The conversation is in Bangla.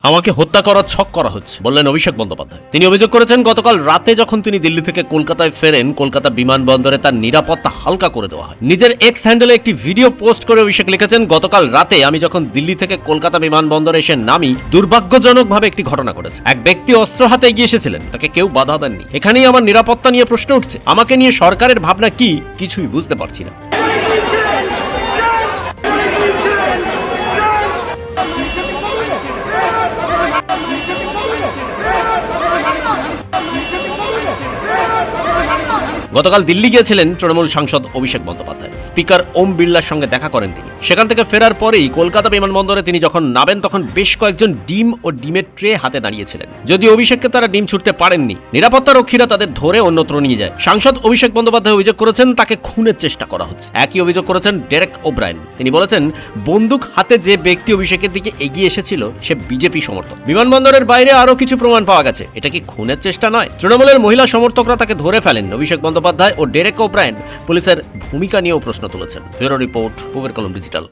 আমাকে হত্যা করার ছক করা হচ্ছে বললেন অভিষেক বন্দ্যোপাধ্যায়। তিনি অভিযোগ করেছেন গতকাল রাতে যখন তিনি দিল্লি থেকে কলকাতায় ফেরেন, কলকাতা বিমানবন্দরে তার নিরাপত্তা হালকা করে দেওয়া হয়। নিজের এক্স হ্যান্ডেলে একটি ভিডিও পোস্ট করে অভিষেক লিখেছেন, গতকাল রাতে আমি যখন দিল্লি থেকে কলকাতা বিমানবন্দরে এসে নামি, দুর্ভাগ্যজনকভাবে একটি ঘটনা ঘটেছে। এক ব্যক্তি অস্ত্র হাতে এগিয়ে এসেছিলেন, তাকে কেউ বাধা দেননি। এখানেই আমার নিরাপত্তা নিয়ে প্রশ্ন উঠছে। আমাকে নিয়ে সরকারের ভাবনা কি কিছুই বুঝতে পারছি না। গতকাল দিল্লি গিয়েছিলেন তৃণমূল সাংসদ অভিষেক বন্দ্যোপাধ্যায়। স্পিকার ওম বিড়লার সঙ্গে দেখা করেন তিনি। সেখান থেকে ফেরার পরেই কলকাতা বিমানবন্দরে তিনি যখন নামেন, তখন বেশ কয়েকজন ডিম ও ডিমের ট্রে হাতে দাঁড়িয়েছিলেন। যদিও অভিষেককে তারা ডিম ছুটতে পারেননি, নিরাপত্তা রক্ষীরা তাদের ধরে অন্যত্র নিয়ে যায়। সাংসদ অভিষেক বন্দ্যোপাধ্যায় অভিযোগ করেছেন তাকে খুনের চেষ্টা করা হচ্ছে। একই অভিযোগ করেছেন ডেরেক ওব্রায়েন। তিনি বলেছেন, বন্দুক হাতে যে ব্যক্তি অভিষেকের দিকে এগিয়ে এসেছিল সে বিজেপি সমর্থক। বিমানবন্দরের বাইরে আরো কিছু প্রমাণ পাওয়া গেছে। এটা কি খুনের চেষ্টা নয়? তৃণমূলের মহিলা সমর্থকরা তাকে ধরে ফেলেন। অভিষেক বন্দ্যোপাধ্যায় ও ডেরেক ওব্রায়েন পুলিশের ভূমিকা নিয়েও প্রশ্ন তুলেছেন। ব্যুরো রিপোর্ট, পূবের কলম ডিজিটাল।